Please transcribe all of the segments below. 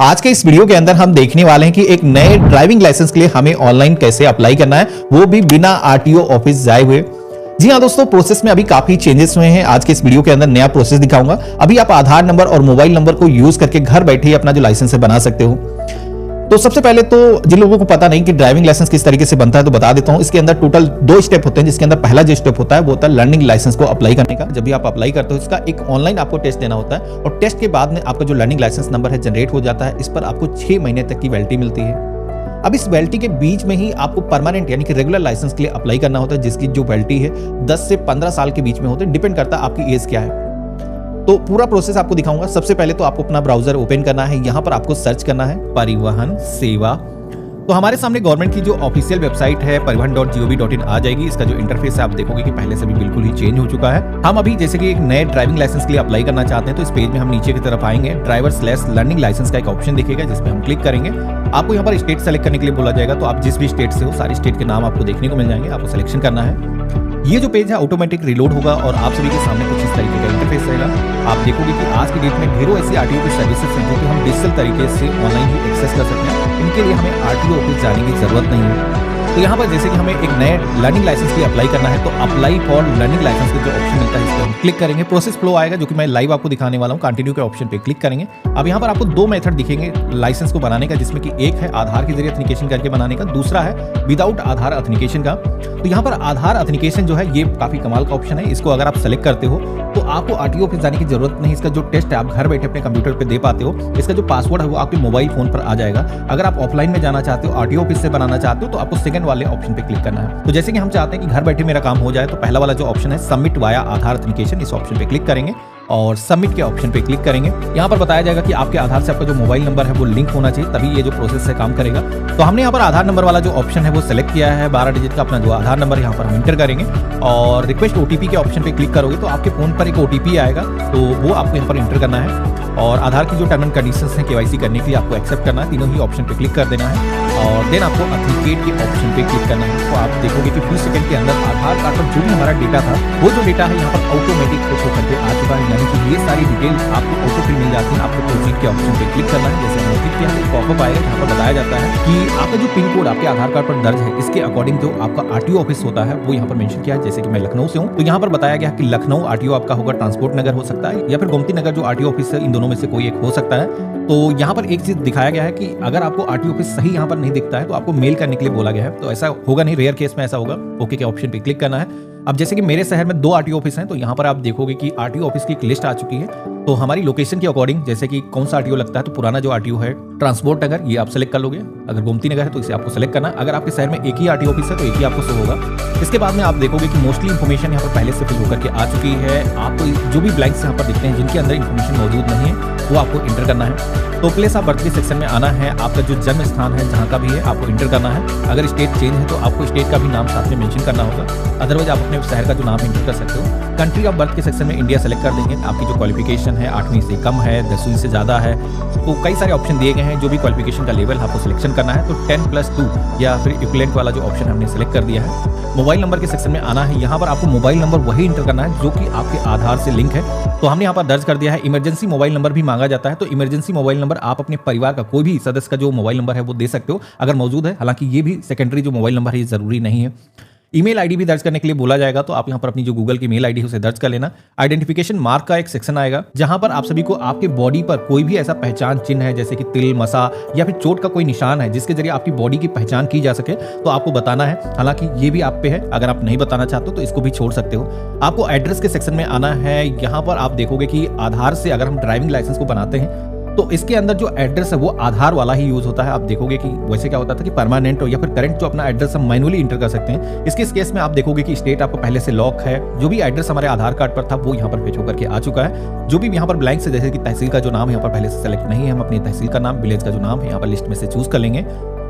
आज के इस वीडियो के अंदर हम देखने वाले हैं कि एक नए ड्राइविंग लाइसेंस के लिए हमें ऑनलाइन कैसे अप्लाई करना है, वो भी बिना आरटीओ ऑफिस जाए हुए। जी हाँ दोस्तों, प्रोसेस में अभी काफी चेंजेस हुए हैं। आज के इस वीडियो के अंदर नया प्रोसेस दिखाऊंगा। अभी आप आधार नंबर और मोबाइल नंबर को यूज करके घर बैठे ही अपना जो लाइसेंस है बना सकते हो। तो सबसे पहले तो जिन लोगों को पता नहीं कि ड्राइविंग लाइसेंस किस तरीके से बनता है तो बता देता हूं। इसके अंदर टोटल 2 स्टेप होते हैं, जिसके अंदर पहला जो स्टेप होता है वो होता है लर्निंग लाइसेंस को अप्लाई करने का। जब भी आप अप्लाई करते हो इसका एक ऑनलाइन आपको टेस्ट देना होता है और टेस्ट के बाद में आपका जो लर्निंग लाइसेंस नंबर है जनरेट हो जाता है। इस पर आपको 6 महीने तक की वैलिडिटी मिलती है। अब इस वैलिडिटी के बीच में ही आपको परमानेंट यानी कि रेगुलर लाइसेंस के लिए अप्लाई करना होता है, जिसकी जो वैलिडिटी है 10 से 15 साल के बीच में होते हैं। डिपेंड करता है आपकी एज क्या है। तो पूरा प्रोसेस आपको दिखाऊंगा। सबसे पहले तो आपको अपना ब्राउजर ओपन करना है। यहां पर आपको सर्च करना है परिवहन सेवा। तो हमारे सामने गवर्नमेंट की जो ऑफिशियल वेबसाइट है परिवहन.gov.in आ जाएगी। इसका जो इंटरफेस है आप देखोगे कि पहले से भी बिल्कुल ही चेंज हो चुका है। हम अभी जैसे कि एक नए ड्राइविंग लाइसेंस के लिए अप्लाई करना चाहते हैं तो इस पेज में हम नीचे की तरफ आएंगे। ड्राइवर/लर्निंग लाइसेंस का एक ऑप्शन दिखेगा जिसमें हम क्लिक करेंगे। आपको यहाँ पर स्टेट सेलेक्ट करने के लिए बोला जाएगा। तो आप जिस भी स्टेट से हो सारी स्टेट के नाम आपको देखने को मिल जाएंगे। आपको सिलेक्शन करना है। ये जो पेज है ऑटोमेटिक रिलोड होगा और आप सभी के सामने कुछ इस तरीके का इंटरफेस रहेगा। आप देखोगे कि आज की डेट में ढेरों ऐसी आरटीओ की सर्विसेज हैं जो कि हम डिजिटल तरीके से ऑनलाइन ही एक्सेस कर सकते हैं। इनके लिए हमें आरटीओ ऑफिस जाने की जरूरत नहीं है। तो यहाँ पर जैसे कि हमें एक नए लर्निंग लाइसेंस के लिए अप्लाई करना है तो अप्लाई फॉर लर्निंग लाइसेंस का जो ऑप्शन मिलता है इस पर हम क्लिक करेंगे। प्रोसेस फ्लो आएगा जो कि मैं लाइव आपको दिखाने वाला हूँ। कंटिन्यू के ऑप्शन पे क्लिक करेंगे। अब यहाँ पर आपको 2 मेथड दिखेंगे लाइसेंस को बनाने का, जिसमें कि एक है आधार के जरिए ऑथेंटिकेशन करके बनाने का, दूसरा है विदाउट आधार ऑथेंटिकेशन का। तो यहाँ पर आधार ऑथेंटिकेशन जो है ये काफी कमाल का ऑप्शन है। इसको अगर आप सेलेक्ट करते हो तो आपको आरटीओ ऑफिस जाने की जरूरत नहीं। इसका जो टेस्ट है आप घर बैठे अपने कंप्यूटर पे दे पाते हो। इसका जो पासवर्ड है वो आपके मोबाइल फोन पर आ जाएगा। अगर आप ऑफलाइन में जाना चाहते हो, आरटीओ ऑफिस से बनाना चाहते हो तो आपको सेकंड वाले ऑप्शन पे क्लिक करना है। तो जैसे कि हम चाहते हैं कि घर बैठे मेरा काम हो जाए तो पहला वाला जो ऑप्शन है सबमिट वाया आधार ऑथेंटिकेशन, इस ऑप्शन पे क्लिक करेंगे और सबमिट के ऑप्शन पे क्लिक करेंगे। यहाँ पर बताया जाएगा कि आपके आधार से आपका जो मोबाइल नंबर है वो लिंक होना चाहिए, तभी ये जो प्रोसेस है काम करेगा। तो हमने यहाँ पर आधार नंबर वाला जो ऑप्शन है वो सिलेक्ट किया है। 12 डिजिट का अपना जो आधार नंबर यहाँ पर हम इंटर करेंगे और रिक्वेस्ट ओटीपी के ऑप्शन पे क्लिक करोगे तो आपके फोन पर एक ओटीपी आएगा, तो वो आपको यहाँ पर इंटर करना है। और आधार की जो टर्म एंड कंडीशंस हैं केवाईसी करने के लिए आपको एक्सेप्ट करना है। तीनों ही ऑप्शन पे क्लिक कर देना है और देन आपको ऑथेंटिकेट के ऑप्शन पे क्लिक करना है। तो आप देखोगे कि 20 सेकंड के अंदर आधार कार्ड पर जो भी हमारा डेटा था वो जो डेटा है यहाँ पर ऑटोमेटिक फिट होकर के आ चुका है। यानी कि ये सारी डिटेल्स आपको ऑटो फिल मिल जाती है। आपको प्रोसीड के ऑप्शन पे क्लिक करना है। जैसे हमने क्लिक किया तो पॉपअप आएगा जहाँ पर बताया जाता है कि आपका जो पिन कोड आपके आधार कार्ड पर दर्ज है इसके अकॉर्डिंग जो आपका आरटीओ ऑफिस होता है वो यहाँ पर मेंशन किया है। जैसे कि मैं लखनऊ से हूँ तो यहाँ पर बताया गया कि लखनऊ आरटीओ आपका होगा, ट्रांसपोर्ट नगर हो सकता है या फिर गोमती नगर जो आरटीओ ऑफिस है, इन दोनों में से कोई एक हो सकता है। तो यहाँ पर एक चीज दिखाया गया है कि अगर आपको आरटीओ ऑफिस सही यहाँ पर नहीं दिखता है तो आपको मेल करने के लिए बोला गया है। तो ऐसा होगा नहीं, रेयर केस में ऐसा होगा। ओके के ऑप्शन पे क्लिक करना है। अब जैसे कि मेरे शहर में 2 आरटीओ ऑफिस हैं तो यहाँ पर आप देखोगे कि आरटीओ ऑफिस की एक लिस्ट आ चुकी है। तो हमारी लोकेशन के अकॉर्डिंग जैसे कि कौन सा आरटीओ लगता है तो पुराना जो आरटीओ है ट्रांसपोर्ट नगर ये आप सेलेक्ट कर लोगे। अगर गोमती नगर है तो इसे आपको सेलेक्ट करना है। अगर आपके शहर में एक ही आरटीओ ऑफिस है तो एक ही आपको शो होगा। इसके बाद में आप देखोगे कि मोस्टली इन्फॉर्मेशन यहाँ पर पहले से फिल होकर के आ चुकी है। आपको जो भी ब्लैंक्स यहाँ पर दिखते हैं जिनके अंदर इन्फॉर्मेशन मौजूद नहीं है वो आपको इंटर करना है। तो प्लेस ऑफ बर्थ के सेक्शन में आना है। आपका जो जन्म स्थान है जहाँ का भी है आपको इंटर करना है। अगर स्टेट चेंज है तो आपको स्टेट का भी नाम साथ में मेंशन करना होगा। अदरवाइज आप अपने शहर का जो नाम इंटर कर सकते हो। कंट्री ऑफ बर्थ के सेक्शन में इंडिया सेलेक्ट कर देंगे। आपकी जो क्वालिफिकेशन है 8वीं से कम है, 10वीं से ज़्यादा है, तो कई सारे ऑप्शन दिए गए हैं। जो भी क्वालिफिकेशन का लेवल आपको सिलेक्शन करना है तो 10+2 या फिर इक्विवेलेंट वाला जो ऑप्शन हमने सेलेक्ट कर दिया है। मोबाइल नंबर के सेक्शन में आना है। यहाँ पर आपको मोबाइल नंबर वही इंटर करना है जो कि आपके आधार से लिंक है। तो हमने यहाँ पर दर्ज कर दिया है। इमरजेंसी मोबाइल नंबर भी मांगा जाता है। तो इमरजेंसी मोबाइल नंबर आप अपने परिवार का कोई भी सदस्य का जो मोबाइल नंबर है वो दे सकते हो अगर मौजूद है। हालांकि ये भी सेकेंडरी जो मोबाइल नंबर है ये जरूरी नहीं है। ईमेल आईडी भी दर्ज करने के लिए बोला जाएगा तो आप यहाँ पर अपनी जो गूगल की मेल आईडी है उसे दर्ज कर लेना। आइडेंटिफिकेशन मार्क का एक सेक्शन आएगा जहां पर आप सभी को आपके बॉडी पर कोई भी ऐसा पहचान चिन्ह है जैसे कि तिल, मसा या फिर चोट का कोई निशान है जिसके जरिए आपकी बॉडी की पहचान की जा सके तो आपको बताना है। हालांकि ये भी आप पे है, अगर आप नहीं बताना चाहते हो तो इसको भी छोड़ सकते हो। आपको एड्रेस के सेक्शन में आना है। यहाँ पर आप देखोगे कि आधार से अगर हम ड्राइविंग लाइसेंस को बनाते हैं तो इसके अंदर जो एड्रेस है वो आधार वाला ही यूज होता है। आप देखोगे कि वैसे क्या होता था कि परमानेंट हो या फिर करंट जो अपना एड्रेस हम मैनुअली इंटर कर सकते हैं। इसके इस केस में आप देखोगे कि स्टेट आपको पहले से लॉक है। जो भी एड्रेस हमारे आधार कार्ड पर था वो यहाँ पर फेच होकर के आ चुका है। जो भी यहाँ पर ब्लैंक से जैसे कि तहसील का जो नाम यहाँ पर पहले से सेलेक्ट नहीं है, हम अपनी तहसील का नाम, विलेज का जो नाम है यहाँ पर लिस्ट में से चूज कर लेंगे।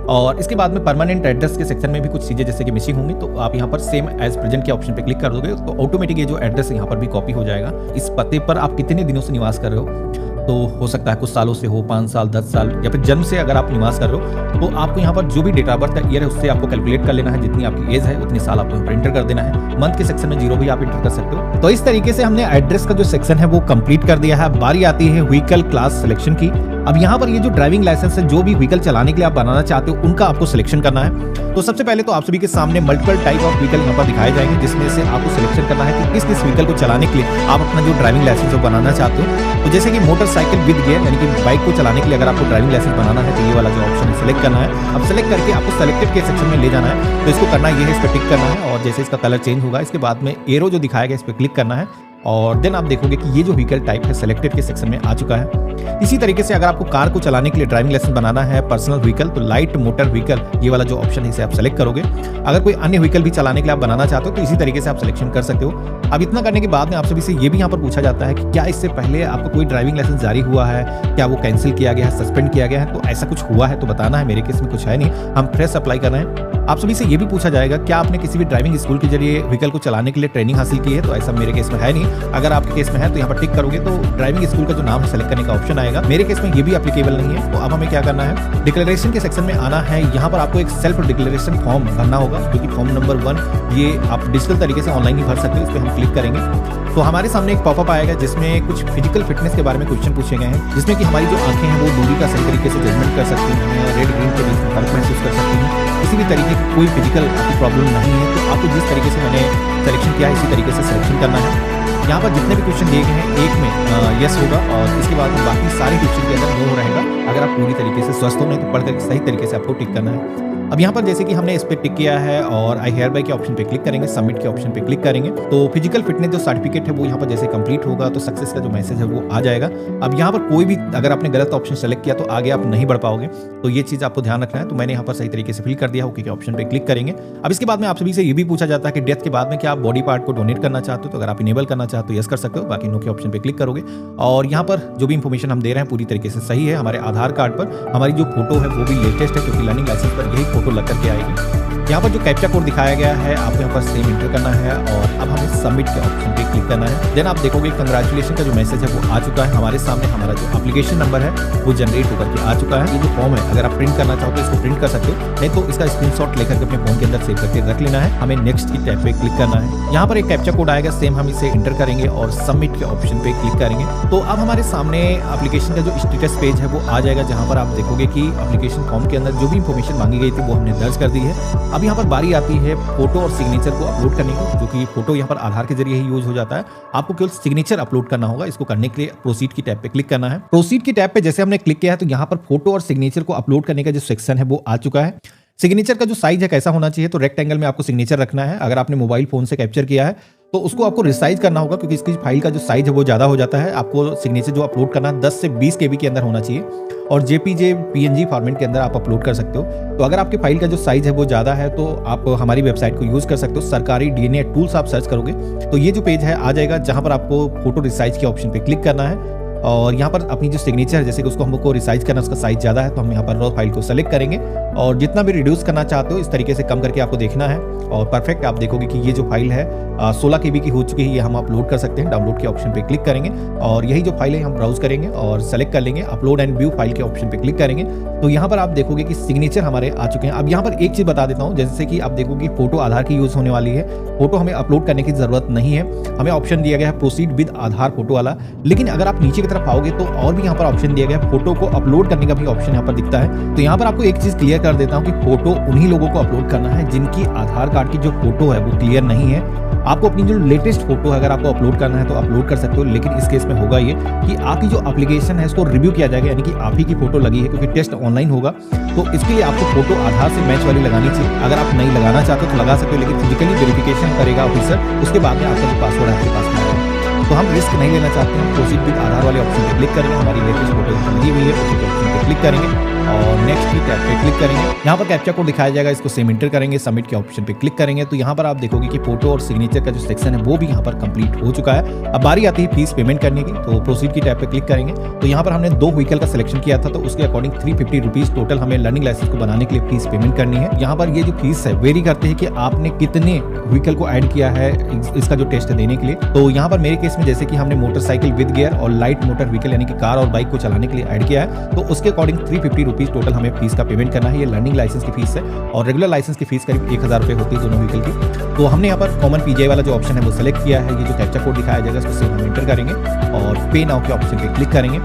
और इसके बाद में परमानेंट एड्रेस के सेक्शन में भी कुछ चीजें जैसे कि मिसिंग होंगी तो आप यहाँ पर सेम एज प्रेजेंट के ऑप्शन पे क्लिक कर दोगे तो ऑटोमेटिक ये जो एड्रेस है यहाँ पर भी कॉपी हो जाएगा। इस पते पर आप कितने दिनों से निवास कर रहे हो तो हो सकता है कुछ सालों से हो, 5 साल, 10 साल या फिर जन्म से अगर आप निवास कर रहे हो तो आपको यहाँ पर जो भी डेट ऑफ बर्थ का ईयर है उससे आपको कैलकुलेट कर लेना है। जितनी आपकी एज है उतने साल आपको यहाँ पर इंटर कर देना है। मंथ के सेक्शन में 0 भी आप इंटर कर सकते हो। तो इस तरीके से हमने एड्रेस का जो सेक्शन है वो कंप्लीट कर दिया है। बारी आती है व्हीकल क्लास सिलेक्शन की। अब यहाँ पर ये जो ड्राइविंग लाइसेंस है, जो भी व्हीकल चलाने के लिए आप बनाना चाहते हो उनका आपको सिलेक्शन करना है। तो सबसे पहले तो आप सभी के सामने मल्टीपल टाइप ऑफ व्हीकल यहाँ पर दिखाए जाएंगे, जिसमें से आपको सिलेक्शन करना है कि किस व्हीकल को चलाने के लिए आप अपना जो ड्राइविंग लाइसेंस बनाना चाहते हो। तो जैसे कि मोटरसाइकिल विद गियर, यानी कि बाइक को चलाने के लिए अगर आपको ड्राइविंग लाइसेंस बनाना है तो ये वाला जो ऑप्शन है सिलेक्ट करना है। अब सिलेक्ट करके आपको सेलेक्टेड के सेक्शन में ले जाना है। तो इसको करना ये है, इस पर टिक करना है और जैसे इसका कलर चेंज होगा इसके बाद में एरो जो दिखाया गया इस पर क्लिक करना है और देन आप देखोगे कि ये जो व्हीकल टाइप है सेलेक्टेड के सेक्शन में आ चुका है। इसी तरीके से अगर आपको कार को चलाने के लिए ड्राइविंग लाइसेंस बनाना है, पर्सनल व्हीकल, तो लाइट मोटर व्हीकल ये वाला जो ऑप्शन है इसे आप सेलेक्ट करोगे। अगर कोई अन्य व्हीकल भी चलाने के लिए आप बनाना चाहते हो तो इसी तरीके से आप सिलेक्शन कर सकते हो। अब इतना करने के बाद में आप सभी से ये भी यहाँ पर पूछा जाता है कि क्या इससे पहले आपको कोई ड्राइविंग लाइसेंस जारी हुआ है, क्या वो कैंसिल किया गया है, सस्पेंड किया गया है। तो ऐसा कुछ हुआ है तो बताना है। मेरे केस में कुछ है नहीं, हम फ्रेश अप्लाई कर रहे हैं। आप सभी से ये भी पूछा जाएगा क्या आपने किसी भी ड्राइविंग स्कूल के जरिए व्हीकल को चलाने के लिए ट्रेनिंग हासिल की है। तो ऐसा मेरे केस में है नहीं। अगर आपके केस में है तो यहाँ पर टिक करोगे तो ड्राइविंग स्कूल का जो नाम है सेलेक्ट करने का ऑप्शन आएगा। मेरे केस में ये भी एप्लीकेबल नहीं है। तो अब हमें क्या करना है, डिक्लेरेशन के सेक्शन में आना है। यहाँ पर आपको एक सेल्फ डिक्लेरेशन फॉर्म भरना होगा, जो कि फॉर्म नंबर 1 ये आप डिजिटल तरीके से ऑनलाइन ही भर सकते हो। इस पर हम क्लिक करेंगे तो हमारे सामने एक पॉपअप आएगा जिसमें कुछ फिजिकल फिटनेस के बारे में क्वेश्चन पूछे गए हैं, जिसमें कि हमारी जो आंखें हैं वो दूरी का सही तरीके से जजमेंट कर सकती हैं, रेड ग्रीन के बीच में फर्क महसूस कर सकती हैं। किसी भी तरीके की कोई फिजिकल आपकी प्रॉब्लम नहीं है तो आपको जिस तरीके से मैंने सिलेक्शन किया है इसी तरीके से सिलेक्शन करना है। यहाँ पर जितने भी क्वेश्चन दिए गए हैं एक में यस होगा और इसके बाद में बाकी सारे क्वेश्चन के अंदर नो रहेगा। अगर आप पूरी तरीके से स्वस्थ हो, नहीं तो पढ़कर सही तरीके से आपको टिक करना है। अब यहाँ पर जैसे कि हमने इस पे टिक किया है और आई हेयर बाय के ऑप्शन पे क्लिक करेंगे, सबमिट के ऑप्शन पे क्लिक करेंगे तो फिजिकल फिटनेस जो सर्टिफिकेट है वो यहाँ पर जैसे कंप्लीट होगा तो सक्सेस का जो मैसेज है वो आ जाएगा। अब यहाँ पर कोई भी अगर आपने गलत ऑप्शन सेलेक्ट किया तो आगे आप नहीं बढ़ पाओगे, तो ये चीज आपको ध्यान रखना है। तो मैंने यहाँ पर सही तरीके से फिल कर दिया, ओके के ऑप्शन पे क्लिक करेंगे। अब इसके बाद में आप सभी से ये भी पूछा जाता है कि डेथ के बाद में क्या आप बॉडी पार्ट को डोनेट करना चाहते हो। तो अगर आप इनेबल करना चाहते हो यस कर सकते हो, बाकी नो के ऑप्शन पे क्लिक करोगे। और यहाँ पर जो भी इंफॉर्मेशन हम दे रहे हैं पूरी तरीके से सही है। हमारे आधार कार्ड पर हमारी जो फोटो है वो भी लेटेस्ट है, क्योंकि लर्निंग लाइसेंस पर यही फोटो लग करके आएगी। यहाँ पर जो कैप्चा कोड दिखाया गया है आपको यहाँ पर सेम इंटर करना है और अब हमें सबमिट के ऑप्शन पे क्लिक करना है। देन आप देखोगे कंग्रेचुलेशन का जो मैसेज है वो आ चुका है हमारे सामने। हमारा जो एप्लीकेशन नंबर है वो जनरेट होकर के आ चुका है। ये जो फॉर्म है अगर आप प्रिंट करना चाहो तो इसको प्रिंट कर सकते हो, नहीं तो इसका स्क्रीनशॉट लेकर के अपने फोन के अंदर सेव करके रख लेना है। हमें नेक्स्ट की टैब पे क्लिक करना है। यहाँ पर एक कैप्चा कोड आएगा, सेम हम इसे इंटर करेंगे और सबमिट के ऑप्शन पे क्लिक करेंगे। तो अब हमारे सामने एप्लीकेशन का जो स्टेटस पेज है वो आ जाएगा, जहाँ पर आप देखोगे कि एप्लीकेशन फॉर्म के अंदर जो भी इंफॉर्मेशन मांगी गई थी वो हमने दर्ज कर दी है। अब यहाँ पर बारी आती है फोटो और सिग्नेचर को अपलोड करने की, जो कि फोटो यहाँ पर आधार के जरिए ही यूज हो जाता है। आपको केवल सिग्नेचर अपलोड करना होगा। इसको करने के लिए प्रोसीड की टैब पे क्लिक करना है। प्रोसीड की टैब पे जैसे हमने क्लिक किया है तो यहाँ पर फोटो और सिग्नेचर को अपलोड करने का जो सेक्शन है वो आ चुका है। सिग्नेचर का जो साइज है कैसा होना चाहिए, तो रेक्टेंगल में आपको सिग्नेचर रखना है। अगर आपने मोबाइल फोन से कैप्चर किया है तो उसको आपको रिसाइज करना होगा, क्योंकि इसकी फाइल का जो साइज है वो ज़्यादा हो जाता है। आपको सिग्नेचर जो अपलोड करना है 10 से 20 KB के अंदर होना चाहिए और JPG PNG फॉर्मेट के अंदर आप अपलोड कर सकते हो। तो अगर आपकी फाइल का जो साइज है वो ज़्यादा है तो आप हमारी वेबसाइट को यूज़ कर सकते हो। सरकारी DNA टूल्स आप सर्च करोगे तो ये जो पेज है आ जाएगा, जहाँ पर आपको फोटो रिसाइज के ऑप्शन पे क्लिक करना है और यहाँ पर अपनी जो सिग्नेचर है, जैसे कि उसको हमको रिसाइज करना, उसका साइज ज़्यादा है तो हम यहाँ पर रॉ फाइल को सेलेक्ट करेंगे और जितना भी रिड्यूस करना चाहते हो इस तरीके से कम करके आपको देखना है और परफेक्ट आप देखोगे कि ये जो फाइल है 16 KB की हो चुकी है। ये हम अपलोड कर सकते हैं। डाउनलोड के ऑप्शन पे क्लिक करेंगे और यही जो फाइल है हम ब्राउज करेंगे और सेलेक्ट कर लेंगे। अपलोड एंड व्यू फाइल के ऑप्शन पे क्लिक करेंगे तो यहाँ पर आप देखोगे कि सिग्नेचर हमारे आ चुके हैं। अब यहाँ पर एक चीज़ बता देता हूँ, जैसे कि आप देखोगे फोटो आधार की यूज़ होने वाली है। फोटो हमें अपलोड करने की जरूरत नहीं है। हमें ऑप्शन दिया गया है प्रोसीड विद आधार फोटो वाला, लेकिन अगर आप नीचे की तरफ आओगे तो और भी यहाँ पर ऑप्शन दिया गया है फोटो को अपलोड करने का भी ऑप्शन यहाँ पर दिखता है। तो यहाँ पर आपको एक चीज़ क्लियर कर देता हूँ कि फोटो उन्हीं लोगों को अपलोड करना है जिनकी आधार कार्ड की जो फोटो है वो क्लियर नहीं है। आपको अपनी जो लेटेस्ट फोटो है अगर आपको अपलोड करना है तो अपलोड कर सकते हो, लेकिन इस केस में होगा ये कि आपकी जो एप्लीकेशन है इसको रिव्यू किया जाएगा, यानी कि आप ही की फोटो लगी है, क्योंकि टेस्ट ऑनलाइन होगा। तो इसके लिए आपको फोटो आधार से मैच वाली लगानी चाहिए। अगर आप नहीं लगाना चाहते हो तो लगा सकते हो, लेकिन फिजिकली वेरिफिकेशन करेगा ऑफिसर, उसके बाद में आपका जो पासवर्ड आपके पास में आएगा। तो हम रिस्क नहीं लेना चाहते हैं। प्रोसीड विद आधार वाले ऑप्शन पे क्लिक करेंगे, हमारी लेटेस्ट फोटो लगी हुई है उसी ऑप्शन पे क्लिक करेंगे और नेक्स्ट की टैब पे क्लिक करेंगे। यहाँ पर कैप्चा कोड दिखाया जाएगा, इसको सेम इंटर करेंगे, सबमिट के ऑप्शन पे क्लिक करेंगे तो यहाँ पर आप देखोगे कि फोटो और सिग्नेचर का जो सेक्शन है वो भी यहाँ पर कंप्लीट हो चुका है। अब बारी आती है फीस पेमेंट करने की, तो प्रोसीड की टैब पे क्लिक करेंगे तो यहाँ पर हमने 2 व्हीकल का सिलेक्शन किया था तो उसके अकॉर्डिंग 350 रुपीज टोटल हमें लर्निंग लाइसेंस को बनाने के लिए फीस पेमेंट करनी है। यहाँ पर ये जो फीस है वेरी करते हैं कि आपने कितने व्हीकल को ऐड किया है इसका जो टेस्ट देने के लिए। तो यहाँ पर मेरे केस में जैसे कि हमने मोटरसाइकिल विद गियर और लाइट मोटर व्हीकल यानी कि कार और बाइक को चलाने के लिए ऐड किया है तो उसके अकॉर्डिंग 350 रुपीज़ टोटल हमें फीस का पेमेंट करना है। ये लर्निंग लाइसेंस की फीस है और रेगुलर लाइसेंस की फीस करीब 1000 रुपये होती है दोनों व्हीकल की। तो हमने यहाँ पर कॉमन पीजीआई वाला जो ऑप्शन है वो सेलेक्ट किया है। ये जो कैप्चा कोड दिखाया जाएगा इसको सिर्फ हम एंटर करेंगे और पे नाउ के ऑप्शन पे क्लिक करेंगे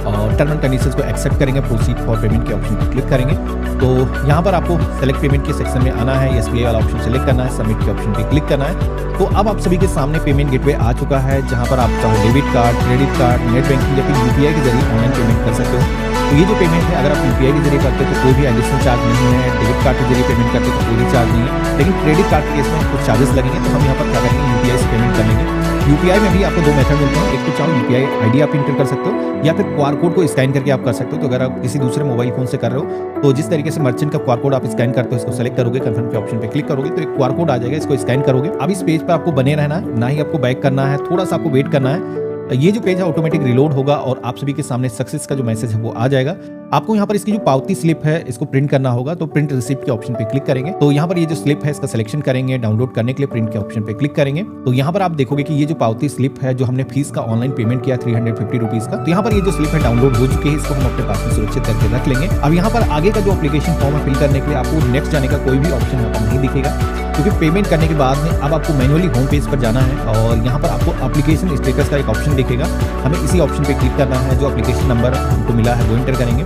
और टर्म एंड कंडीशंस को एक्सेप्ट करेंगे, प्रोसीड फॉर पेमेंट के ऑप्शन पर क्लिक करेंगे। तो यहाँ पर आपको सेलेक्ट पेमेंट के सेक्शन में आना है, एसबीआई वाला ऑप्शन सेलेक्ट करना है, सबमिट के ऑप्शन पे क्लिक करना है। तो अब आप सभी के सामने पेमेंट गेटवे आ चुका है, जहाँ पर आप चाहो debit card, credit card, net banking या फिर यूपीआई के जरिए ऑनलाइन पेमेंट कर सकते हो। तो ये जो पेमेंट है अगर आप यूपीआई के जरिए करते हो तो कोई भी एडिशनल चार्ज नहीं है, डेबिट कार्ड के जरिए पेमेंट करते हो तो कोई भी चार्ज नहीं है, लेकिन क्रेडिट कार्ड के केस में कुछ चार्जेस लगेंगे। तो हम यहाँ पर क्या करेंगे, यूपीआई से पेमेंट कर लेंगे। यूपीआई में भी आपको दो मेथड मिलते हैं, एक तो चाहो यूपीआई आईडी आप इंटर कर सकते हो या फिर क्यूआर कोड को स्कैन करके आप कर सकते हो। तो अगर आप किसी दूसरे मोबाइल फोन से कर रहे हो तो जिस तरीके से मर्चेंट का क्यूआर कोड आप स्कैन करते हो इसको सेलेक्ट करोगे, कंफर्म के ऑप्शन पे क्लिक करोगे तो एक क्यूआर कोड आ जाएगा, इसको स्कैन करोगे। अब इस पेज पर आपको बने रहना है, ना ही आपको बैक करना है, थोड़ा सा आपको वेट करना है। ये जो पेज है ऑटोमेटिक रिलोड होगा और आप सभी के सामने सक्सेस का जो मैसेज है वो आ जाएगा। आपको यहाँ पर इसकी जो पावती स्लिप है इसको प्रिंट करना होगा, तो प्रिंट रिसिप्ट के ऑप्शन पे क्लिक करेंगे। तो यहाँ पर ये जो स्लिप है इसका सिलेक्शन करेंगे, डाउनलोड करने के लिए प्रिंट के ऑप्शन पे क्लिक करेंगे। तो यहाँ पर आप देखोगे कि ये जो पावती स्लिप है जो हमने फीस का ऑनलाइन पेमेंट किया 350 रुपीज का, तो यहाँ पर ये जो स्लिप है डाउनलोड हो चुकी है, इसको हम अपने पास में सुरक्षित करके रख लेंगे। अब यहाँ पर आगे का जो एप्लीकेशन फॉर्म है फिल करने के लिए आपको नेक्स्ट जाने का कोई भी ऑप्शन यहाँ पर नहीं दिखेगा, क्योंकि पेमेंट करने के बाद में अब आपको मैनुअली होम पेज पर जाना है और यहाँ पर आपको एप्लीकेशन स्टेटस का एक ऑप्शन दिखेगा, हमें इसी ऑप्शन पे क्लिक करना है। जो एप्लीकेशन नंबर हमको मिला है वो एंटर करेंगे,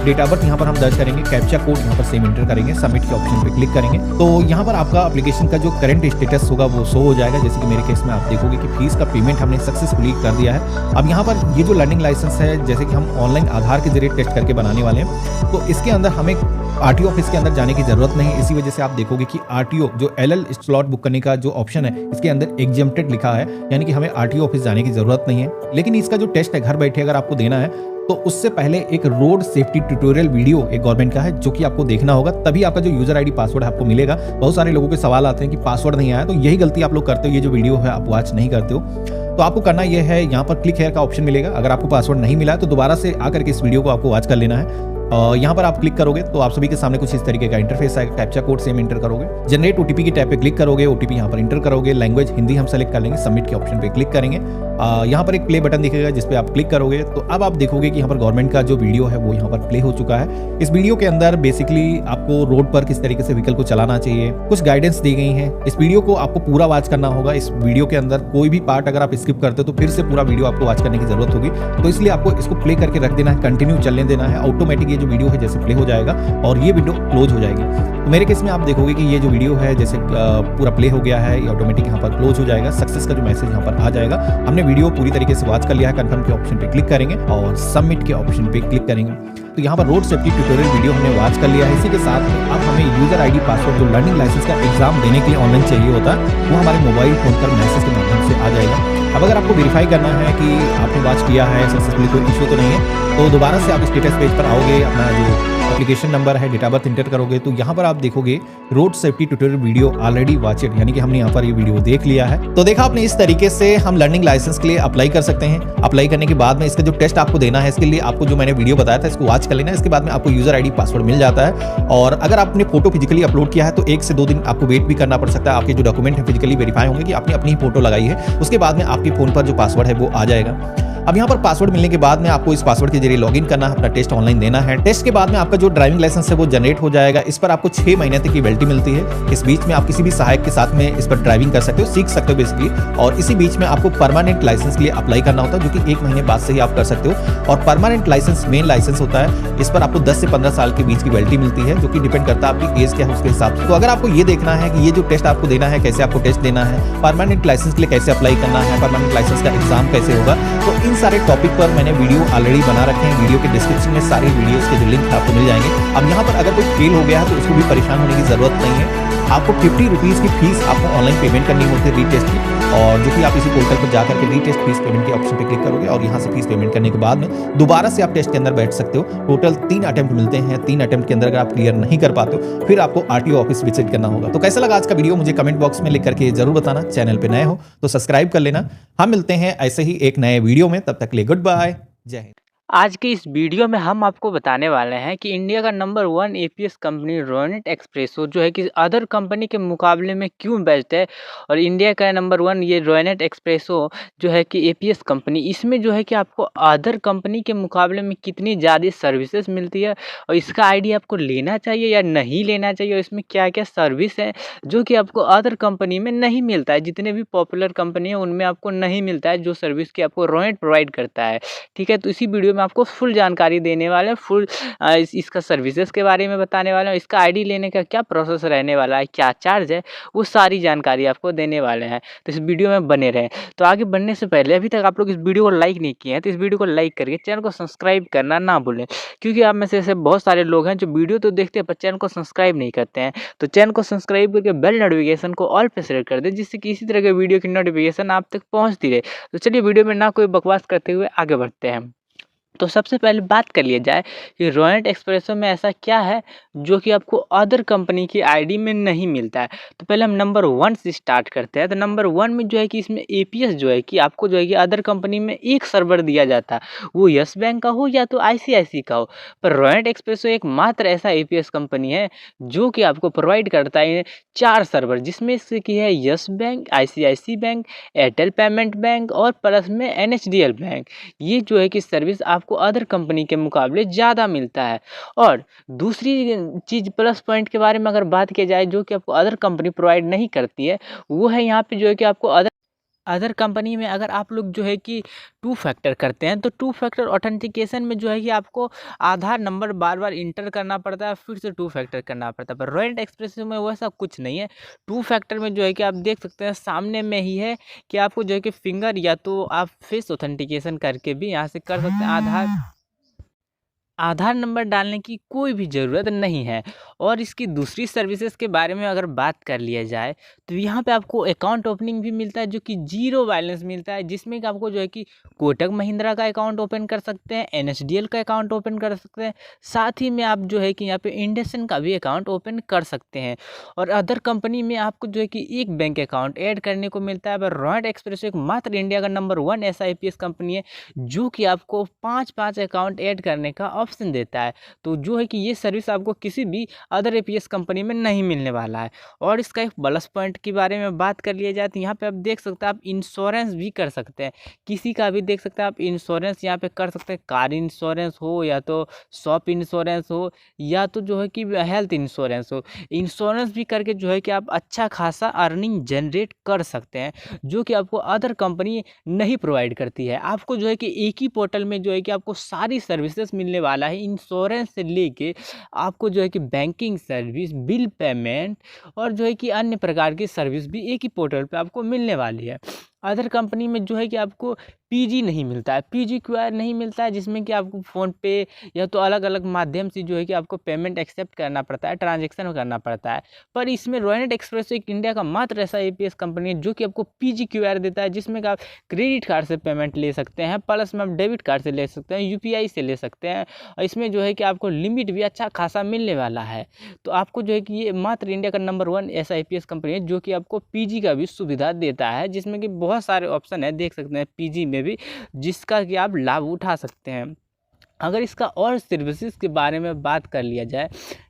डेट ऑफ बर्थ यहाँ पर हम दर्ज करेंगे, कैप्चा कोड यहाँ पर सेम एंटर करेंगे, सबमिट के ऑप्शन पे क्लिक करेंगे। तो यहाँ पर आपका एप्लीकेशन का जो करंट स्टेटस होगा वो शो हो जाएगा। जैसे कि मेरे केस में आप देखोगे कि फीस का पेमेंट हमने सक्सेसफुली कर दिया है। अब यहाँ पर ये जो लर्निंग लाइसेंस है जैसे कि हम ऑनलाइन आधार के जरिए टेस्ट करके बनाने वाले हैं, तो इसके अंदर हमें आरटीओ ऑफिस के अंदर जाने की जरूरत नहीं है। इसी वजह से आप देखोगे कि आरटीओ जो एलएल स्लॉट बुक करने का जो ऑप्शन है इसके अंदर एग्जेम्प्टेड लिखा है, यानी कि हमें आरटीओ ऑफिस जाने की जरूरत नहीं है। लेकिन इसका जो टेस्ट है घर बैठे अगर आपको देना है तो उससे पहले एक रोड सेफ्टी ट्यूटोरियल वीडियो एक गवर्नमेंट का है जो कि आपको देखना होगा, तभी आपका जो यूजर आईडी पासवर्ड आपको मिलेगा। बहुत सारे लोगों के सवाल आते हैं कि पासवर्ड नहीं आया, तो यही गलती आप लोग करते हो, ये जो वीडियो है आप वॉच नहीं करते हो। तो आपको करना यह है, यहाँ पर क्लिक हेयर का ऑप्शन मिलेगा। अगर आपको पासवर्ड नहीं मिला है तो दोबारा से आकर के इस वीडियो को आपको वॉच कर लेना है। यहाँ पर आप क्लिक करोगे तो आप सभी के सामने कुछ इस तरीके का इंटरफेस आएगा। कैप्चा कोड सेम एंटर करोगे, जनरेट ओटीपी की टैब पे क्लिक करोगे, ओटीपी यहाँ पर एंटर करोगे, लैंग्वेज हिंदी हम सेलेक्ट कर लेंगे, सबमिट के ऑप्शन पे क्लिक करेंगे। यहाँ पर एक प्ले बटन दिखेगा जिस पे आप क्लिक करोगे तो अब आप देखोगे कि यहाँ पर गवर्नमेंट का जो वीडियो है वो यहाँ पर प्ले हो चुका है। इस वीडियो के अंदर बेसिकली आपको रोड पर किस तरीके से व्हीकल को चलाना चाहिए कुछ गाइडेंस दी गई है। इस वीडियो को आपको पूरा वॉच करना होगा। इस वीडियो के अंदर कोई भी पार्ट अगर आप स्किप करते हो तो फिर से पूरा वीडियो आपको वॉच करने की जरूरत होगी, तो इसलिए आपको इसको प्ले करके रख देना है, कंटिन्यू चलने देना है। ऑटोमेटिक ये जो वीडियो है जैसे प्ले हो जाएगा और ये विंडो क्लोज हो जाएगी। तो मेरे केस में आप देखोगे कि ये जो वीडियो है जैसे पूरा प्ले हो गया है, ये ऑटोमेटिक यहाँ पर क्लोज हो जाएगा, सक्सेस का जो मैसेज यहाँ पर आ जाएगा। हमने वीडियो पूरी तरीके से वॉच कर लिया है। कंफर्म के ऑप्शन पे क्लिक करेंगे और सबमिट के ऑप्शन पे क्लिक करेंगे। तो यहाँ पर रोड सेफ्टी ट्यूटोरियल वीडियो हमने वॉच कर लिया है। इसी के साथ अब हमें यूजर आईडी पासवर्ड जो लर्निंग लाइसेंस का एग्जाम देने के लिए ऑनलाइन चाहिए होता है वो हमारे मोबाइल फोन पर मैसेज के माध्यम से आ जाएगा। अब अगर आपको वेरीफाई करना है कि आपने वॉच किया है सक्सेसफुली, कोई इशू तो नहीं है, तो दोबारा से आप स्टेटस पेज पर आओगे, अपना जो एप्लीकेशन नंबर है, डेट ऑफ बर्थ इंटर करोगे, तो यहाँ पर आप देखोगे road safety tutorial video already watched, यानी कि हमने यहाँ पर ये वीडियो देख लिया है। तो देखा आपने, इस तरीके से हम लर्निंग लाइसेंस के लिए अप्लाई कर सकते हैं। अप्लाई करने के बाद में इसका जो टेस्ट आपको देना है इसके लिए आपको जो मैंने वीडियो बताया था इसको वॉच कर लेना है। इसके बाद में आपको यूजर आईडी पासवर्ड मिल जाता है और अगर आपने फोटो फिजिकली अपलोड किया है तो 1 से 2 दिन आपको वेट भी करना पड़ सकता है। आपके जो डॉक्यूमेंट है फिजिकली वेरीफाई होंगे कि आपने अपनी फोटो लगाई है, उसके बाद में आपके फोन पर जो पासवर्ड है वो आ जाएगा। अब यहाँ पर पासवर्ड मिलने के बाद में आपको इस पासवर्ड के जरिए लॉगिन करना है, अपना टेस्ट ऑनलाइन देना है। टेस्ट के बाद में आपका जो ड्राइविंग लाइसेंस है वो जनरेट हो जाएगा। इस पर आपको 6 महीने तक की वैलिडिटी मिलती है। इस बीच में आप किसी भी सहायक के साथ में इस पर ड्राइविंग कर सकते हो, सीख सकते हो बेसिकली। और इसी बीच में आपको परमानेंट लाइसेंस के लिए अप्लाई करना होता है, जो कि 1 महीने बाद से ही आप कर सकते हो। और परमानेंट लाइसेंस मेन लाइसेंस होता है, इस पर आपको 10 से 15 साल के बीच की वैलिडिटी मिलती है, जो कि डिपेंड करता है आपकी एज क्या है उसके हिसाब से। तो अगर आपको ये देखना है कि ये जो टेस्ट आपको देना है कैसे आपको टेस्ट देना है, परमानेंट लाइसेंस के लिए कैसे अप्लाई करना है, परमानेंट लाइसेंस का एग्जाम कैसे होगा, तो इन सारे टॉपिक पर मैंने वीडियो ऑलरेडी बना रखे हैं। वीडियो के डिस्क्रिप्शन में सारी वीडियोस के जो लिंक आपको मिल जाएंगे। अब यहाँ पर अगर कोई फेल हो गया है तो उसको भी परेशान होने की जरूरत नहीं है। आपको 50 रुपीज़ की फीस आपको ऑनलाइन पेमेंट करनी होती है रीटेस्ट की, और जो कि आप इसी पोर्टल पर जाकर के रीटेस्ट फीस पेमेंट के ऑप्शन पे क्लिक करोगे और यहाँ से फीस पेमेंट करने के बाद में दोबारा से आप टेस्ट के अंदर बैठ सकते हो। टोटल 3 अटेम्प्ट मिलते हैं। 3 अटेम्प्ट के अंदर अगर आप क्लियर नहीं कर पाते हो फिर आपको आरटीओ ऑफिस विजिट करना होगा। तो कैसा लगा आज का वीडियो मुझे कमेंट बॉक्स में लिख करके जरूर बताना। चैनल पे नए हो तो सब्सक्राइब कर लेना। हम मिलते हैं ऐसे ही एक नए वीडियो में, तब तक के लिए गुड बाय, जय हिंद। आज के इस वीडियो में हम आपको बताने वाले हैं कि इंडिया का नंबर 1 एपीएस कंपनी रोनेट एक्सप्रेसो जो है कि अदर कंपनी के मुकाबले में क्यों बेस्ट है, और इंडिया का नंबर 1 ये रोनेट एक्सप्रेसो जो है कि एपीएस कंपनी, इसमें जो है कि आपको अदर कंपनी के मुकाबले में कितनी ज़्यादा सर्विसेज मिलती है और इसका आईडी आपको लेना चाहिए या नहीं लेना चाहिए, और इसमें क्या क्या सर्विस है जो कि आपको अदर कंपनी में नहीं मिलता है। जितने भी पॉपुलर कंपनी है उनमें आपको नहीं मिलता है जो सर्विस की आपको रोनेट प्रोवाइड करता है। ठीक है, तो इसी वीडियो में आपको फुल जानकारी देने वाले हैं, फुल इसका सर्विसेज के बारे में बताने वाले हैं, इसका आईडी लेने का क्या प्रोसेस रहने वाला है, क्या चार्ज है, वो सारी जानकारी आपको देने वाले हैं। तो इस वीडियो में बने रहें। तो आगे बढ़ने से पहले अभी तक आप लोग इस वीडियो को लाइक नहीं किए हैं तो इस वीडियो को लाइक करके चैनल को सब्सक्राइब करना ना भूलें, क्योंकि आप में से ऐसे बहुत सारे लोग हैं जो वीडियो तो देखते हैं पर चैनल को सब्सक्राइब नहीं करते हैं। तो चैनल को सब्सक्राइब करके बेल नोटिफिकेशन को ऑल पे सेलेक्ट कर दें, जिससे कि इसी तरह के वीडियो की नोटिफिकेशन आप तक पहुंचती रहे। तो चलिए वीडियो में ना कोई बकवास करते हुए आगे बढ़ते हैं। तो सबसे पहले बात कर लिया जाए कि रोनेट एक्सप्रेसो में ऐसा क्या है जो कि आपको अदर कंपनी की आईडी में नहीं मिलता है। तो पहले हम नंबर 1 से स्टार्ट करते हैं। तो नंबर 1 में जो है कि इसमें एपीएस जो है कि आपको जो है कि अदर कंपनी में एक सर्वर दिया जाता है, वो यस बैंक का हो या तो आईसीआईसी का हो, पर रोनेट एक्सप्रेसो एक मात्र ऐसा एपीएस कंपनी है जो कि आपको प्रोवाइड करता है 4 सर्वर, जिसमें से कि है Yes bank, ICICI bank, Airtel payment bank और प्लस में एनएचडीएल बैंक। ये जो है कि सर्विस आपको अदर कंपनी के मुकाबले ज़्यादा मिलता है। और दूसरी चीज़ प्लस पॉइंट के बारे में अगर बात की जाए जो कि आपको अदर कंपनी प्रोवाइड नहीं करती है, वो है यहाँ पे जो है कि आपको अदर कंपनी में अगर आप लोग जो है कि 2 फैक्टर करते हैं, तो 2 फैक्टर ऑथेंटिकेशन में जो है कि आपको आधार नंबर बार बार इंटर करना पड़ता है, फिर से 2 फैक्टर करना पड़ता है। पर रोनेट एक्सप्रेस में वैसा कुछ नहीं है। 2 फैक्टर में जो है कि आप देख सकते हैं सामने में ही है कि आपको जो है कि फिंगर या तो आप फेस ऑथेंटिकेशन करके भी यहाँ से कर सकते हैं। आधार नंबर डालने की कोई भी ज़रूरत नहीं है। और इसकी दूसरी सर्विसेज के बारे में अगर बात कर लिया जाए, तो यहाँ पे आपको अकाउंट ओपनिंग भी मिलता है जो कि जीरो बैलेंस मिलता है, जिसमें कि आपको जो है कि कोटक महिंद्रा का अकाउंट ओपन कर सकते हैं, एनएसडीएल का अकाउंट ओपन कर सकते हैं, साथ ही में आप जो है कि यहाँ पे इंडसइंड का भी अकाउंट ओपन कर सकते हैं। और अदर कंपनी में आपको जो है कि एक बैंक अकाउंट ऐड करने को मिलता है, पर रोनेट एक्सप्रेस एक मात्र इंडिया का नंबर 1 ऐसा आईपीएस कंपनी है जो कि आपको 5 अकाउंट ऐड करने का ऑप्शन देता है। तो जो है कि ये सर्विस आपको किसी भी अदर एपीएस कंपनी में नहीं मिलने वाला है। और इसका एक प्लस पॉइंट के बारे में बात कर लिया जाए, तो यहाँ पे आप देख सकते हैं आप इंश्योरेंस भी कर सकते हैं, किसी का भी देख सकते हैं आप इंश्योरेंस यहाँ पे कर सकते हैं। कार इंश्योरेंस हो या तो शॉप इंश्योरेंस हो या तो जो है कि हेल्थ इंश्योरेंस हो, इंश्योरेंस भी करके जो है कि आप अच्छा खासा अर्निंग जनरेट कर सकते हैं, जो कि आपको अदर कंपनी नहीं प्रोवाइड करती है। आपको जो है कि एक ही पोर्टल में जो है कि आपको सारी सर्विसेज मिलने वाला है, इंश्योरेंस से लेके आपको जो है कि बैंकिंग सर्विस, बिल पेमेंट और जो है कि अन्य प्रकार की सर्विस भी एक ही पोर्टल पे आपको मिलने वाली है। अदर कंपनी में जो है कि आपको पीजी नहीं मिलता है, पीजीक्यूआर नहीं मिलता है, जिसमें कि आपको फ़ोन पे या तो अलग अलग माध्यम से जो है कि आपको पेमेंट एक्सेप्ट करना पड़ता है, ट्रांजेक्शन करना पड़ता है। पर इसमें रोनेट एक्सप्रेस एक इंडिया का मात्र ऐसा एपीएस कंपनी है जो कि आपको पीजीक्यूआर देता है, जिसमें कि आप क्रेडिट कार्ड से पेमेंट ले सकते हैं, प्लस में आप डेबिट कार्ड से ले सकते हैं, यूपीआई से ले सकते हैं, और इसमें जो है कि आपको लिमिट भी अच्छा खासा मिलने वाला है। तो आपको जो है कि ये मात्र इंडिया का नंबर 1 ऐसा आईपीएस कंपनी है जो कि आपको पीजी का भी सुविधा देता है, जिसमें कि बहुत सारे ऑप्शन है, देख सकते हैं पीजी में भी, जिसका कि आप लाभ उठा सकते हैं। अगर इसका और सर्विसेज के बारे में बात कर लिया जाए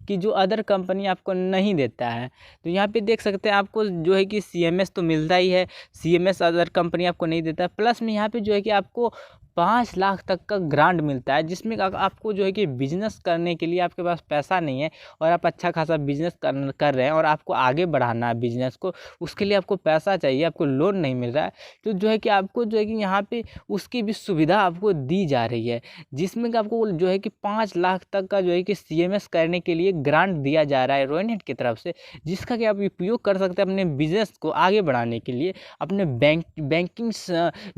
कि जो अदर कंपनी आपको नहीं देता है, तो यहाँ पे देख सकते हैं आपको जो है कि सीएमएस तो मिलता ही है, सीएमएस अदर कंपनी आपको नहीं देता है। प्लस में यहाँ पे जो है कि आपको 5 लाख तक का ग्रांट मिलता है, जिसमें आपको जो है कि बिजनेस करने के लिए आपके पास पैसा नहीं है और आप अच्छा खासा बिजनेस कर रहे हैं और आपको आगे बढ़ाना है बिजनेस को, उसके लिए आपको पैसा चाहिए, आपको लोन नहीं मिल रहा है, तो जो है कि आपको जो है कि यहाँ पे उसकी भी सुविधा आपको दी जा रही है, जिसमें कि आपको जो है कि 5 लाख तक का जो है कि सीएमएस करने के लिए ग्रांट दिया जा रहा है रोनेट की तरफ से, जिसका कि आप उपयोग कर सकते हैं अपने बिजनेस को आगे बढ़ाने के लिए, अपने बैंकिंग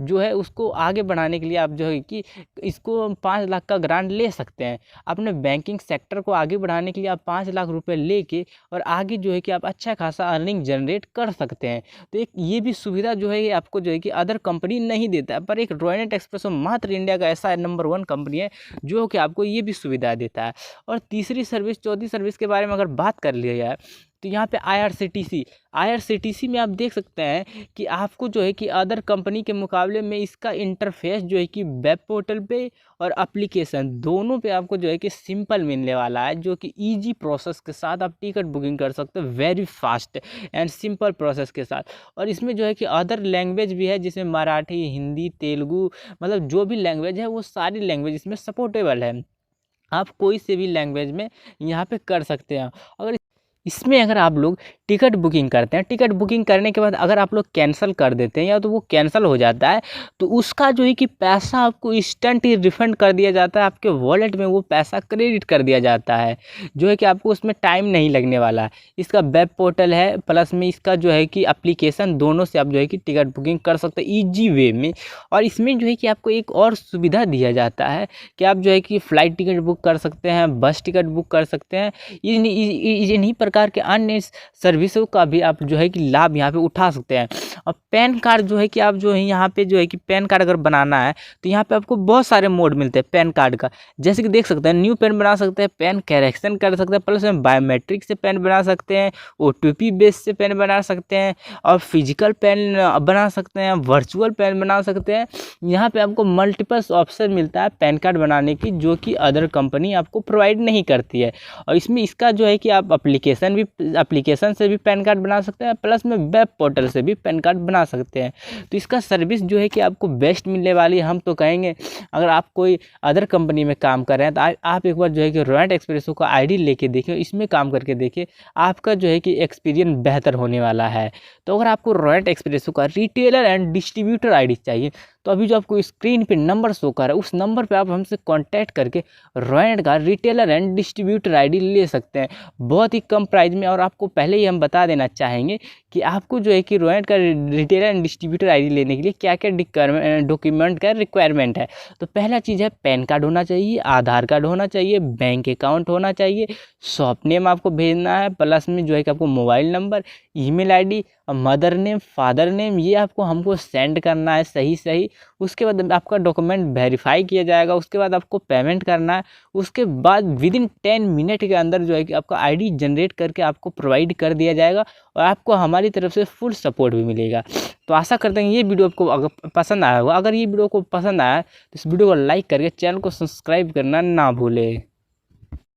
जो है उसको आगे बढ़ाने के लिए। आप जो है कि इसको 5 लाख का ग्रांट ले सकते हैं, अपने बैंकिंग सेक्टर को आगे बढ़ाने के लिए आप 5 लाख रुपए लेके और आगे जो है कि आप अच्छा खासा अर्निंग जनरेट कर सकते हैं। तो एक ये भी सुविधा जो है ये आपको जो है कि अदर कंपनी नहीं देता है, पर एक रोनेट एक्सप्रेसो मात्र इंडिया का ऐसा नंबर 1 कंपनी है जो कि आपको ये भी सुविधा देता है। और तीसरी सर्विस, चौथी सर्विस के बारे में अगर बात कर लिया जाए, तो यहाँ पे IRCTC में आप देख सकते हैं कि आपको जो है कि अदर कंपनी के मुकाबले में इसका इंटरफेस जो है कि वेब पोर्टल पे और एप्लीकेशन दोनों पे आपको जो है कि सिंपल मिलने वाला है, जो कि ईजी प्रोसेस के साथ आप टिकट बुकिंग कर सकते हो, very fast and simple process के साथ। और इसमें जो है कि अदर लैंग्वेज भी है, जिसमें मराठी, हिंदी, तेलुगु, मतलब जो भी लैंग्वेज है वो सारी लैंग्वेज इसमें सपोर्टेबल है। आप कोई से भी लैंग्वेज में यहाँ पे कर सकते हैं। अगर इसमें अगर आप लोग टिकट बुकिंग करते हैं, टिकट बुकिंग करने के बाद अगर आप लोग कैंसिल कर देते हैं या तो वो कैंसिल हो जाता है, तो उसका जो है कि पैसा आपको इंस्टेंट ही रिफंड कर दिया जाता है, आपके वॉलेट में वो पैसा क्रेडिट कर दिया जाता है, जो है कि आपको उसमें टाइम नहीं लगने वाला है। इसका वेब पोर्टल है, प्लस में इसका जो है कि एप्लीकेशन, दोनों से आप जो है कि टिकट बुकिंग कर सकते हैं ईजी वे में। और इसमें जो है कि आपको एक और सुविधा दिया जाता है कि आप जो है कि फ़्लाइट टिकट बुक कर सकते हैं, बस टिकट बुक कर सकते हैं। इन्हीं प्रकार के अन्य सर्विसों का भी आप जो है कि लाभ यहाँ पे उठा सकते हैं। और पैन कार्ड जो है कि आप जो है यहाँ पे जो है कि पैन कार्ड अगर बनाना है तो यहाँ पे आपको बहुत सारे मोड मिलते हैं पैन कार्ड का, जैसे कि देख सकते हैं न्यू पैन बना सकते हैं, पैन करेक्शन कर सकते हैं, प्लस में बायोमेट्रिक से पैन बना सकते हैं, OTP बेस से पैन बना सकते हैं, और फिजिकल पैन बना सकते हैं, वर्चुअल पैन बना सकते हैं। यहाँ पे आपको मल्टीपल ऑप्शन मिलता है पैन कार्ड बनाने की, जो कि अदर कंपनी आपको प्रोवाइड नहीं करती है। और इसमें इसका जो है कि आप एप्लीकेशन से भी पैन कार्ड बना सकते हैं, प्लस में वेब पोर्टल से भी पैन कार्ड बना सकते हैं। तो इसका सर्विस जो है कि आपको बेस्ट मिलने वाली है। हम तो कहेंगे अगर आप कोई अदर कंपनी में काम कर रहे हैं तो आप एक बार जो है कि रॉयल एक्सप्रेसो का ID लेके देखिए, इसमें काम करके देखिए, आपका जो है कि एक्सपीरियंस बेहतर होने वाला है। तो अगर आपको रॉयल एक्सप्रेसो का रिटेलर एंड डिस्ट्रीब्यूटर ID चाहिए तो अभी जो आपको स्क्रीन पे नंबर शो कर रहा है उस नंबर पे आप हमसे कांटेक्ट करके रॉयल का रिटेलर एंड डिस्ट्रीब्यूटर ID ले सकते हैं बहुत ही कम प्राइस में। और आपको पहले ही हम बता देना चाहेंगे कि आपको जो है कि रॉयल का रिटेलर एंड डिस्ट्रीब्यूटर ID लेने के लिए क्या क्या डॉक्यूमेंट का रिक्वायरमेंट है। तो पहला चीज़ है पैन कार्ड होना चाहिए, आधार कार्ड होना चाहिए, बैंक अकाउंट होना चाहिए, शॉप नेम आपको भेजना है, प्लस में जो है कि आपको mobile number, email ID, mother name, father name, ये आपको हमको सेंड करना है सही। उसके बाद आपका डॉक्यूमेंट वेरीफाई किया जाएगा, उसके बाद आपको पेमेंट करना है। उसके बाद विदिन 10 मिनट के अंदर जो है कि आपका ID जनरेट करके आपको प्रोवाइड कर दिया जाएगा और आपको हमारी तरफ से फुल सपोर्ट भी मिलेगा। तो आशा करते हैं ये वीडियो आपको अगर पसंद आया होगा। अगर ये वीडियो को पसंद आया तो इस वीडियो को लाइक करके चैनल को सब्सक्राइब करना ना भूलें।